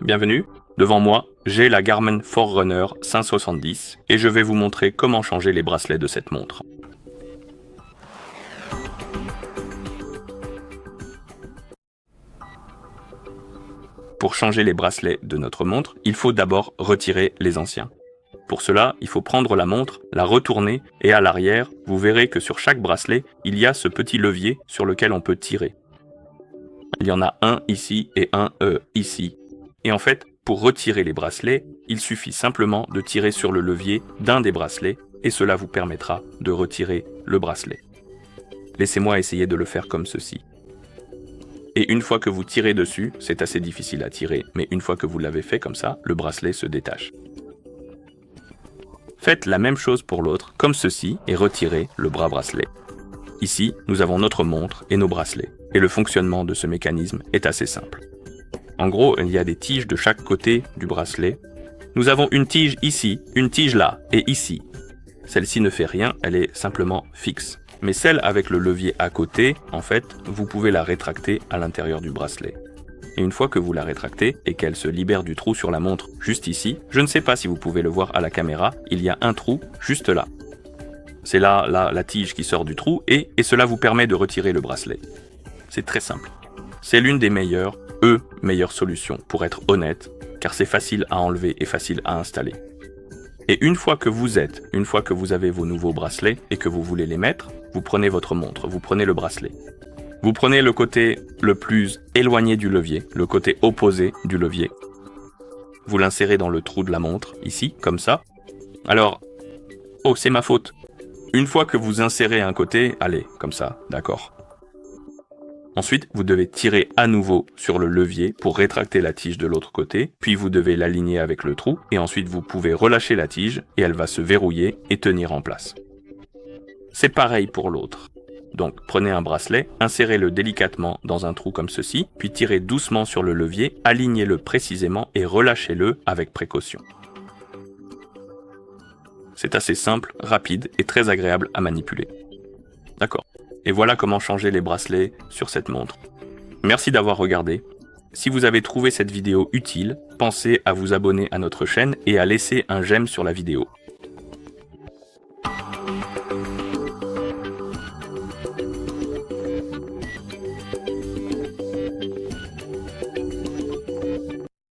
Bienvenue, devant moi, j'ai la Garmin Forerunner 570 et je vais vous montrer comment changer les bracelets de cette montre. Pour changer les bracelets de notre montre, il faut d'abord retirer les anciens. Pour cela, il faut prendre la montre, la retourner et à l'arrière, vous verrez que sur chaque bracelet, il y a ce petit levier sur lequel on peut tirer. Il y en a un ici et un ici. Et en fait, pour retirer les bracelets, il suffit simplement de tirer sur le levier d'un des bracelets et cela vous permettra de retirer le bracelet. Laissez-moi essayer de le faire comme ceci. Et une fois que vous tirez dessus, c'est assez difficile à tirer, mais une fois que vous l'avez fait comme ça, le bracelet se détache. Faites la même chose pour l'autre, comme ceci, et retirez le bras bracelet. Ici, nous avons notre montre et nos bracelets, et le fonctionnement de ce mécanisme est assez simple. En gros, il y a des tiges de chaque côté du bracelet. Nous avons une tige ici, une tige là, et ici. Celle-ci ne fait rien, elle est simplement fixe. Mais celle avec le levier à côté, en fait, vous pouvez la rétracter à l'intérieur du bracelet. Et une fois que vous la rétractez et qu'elle se libère du trou sur la montre juste ici, je ne sais pas si vous pouvez le voir à la caméra, il y a un trou juste là. C'est là la tige qui sort du trou et cela vous permet de retirer le bracelet. C'est très simple. C'est l'une des meilleures solutions pour être honnête, car c'est facile à enlever et facile à installer. Et une fois que vous avez vos nouveaux bracelets et que vous voulez les mettre, vous prenez votre montre, vous prenez le bracelet. Vous prenez le côté le plus éloigné du levier, le côté opposé du levier. Vous l'insérez dans le trou de la montre, ici, comme ça. Alors, oh, c'est ma faute. Une fois que vous insérez un côté, allez, comme ça, d'accord. Ensuite, vous devez tirer à nouveau sur le levier pour rétracter la tige de l'autre côté, puis vous devez l'aligner avec le trou, et ensuite vous pouvez relâcher la tige, et elle va se verrouiller et tenir en place. C'est pareil pour l'autre. Donc, prenez un bracelet, insérez-le délicatement dans un trou comme ceci, puis tirez doucement sur le levier, alignez-le précisément et relâchez-le avec précaution. C'est assez simple, rapide et très agréable à manipuler. D'accord. Et voilà comment changer les bracelets sur cette montre. Merci d'avoir regardé. Si vous avez trouvé cette vidéo utile, pensez à vous abonner à notre chaîne et à laisser un j'aime sur la vidéo.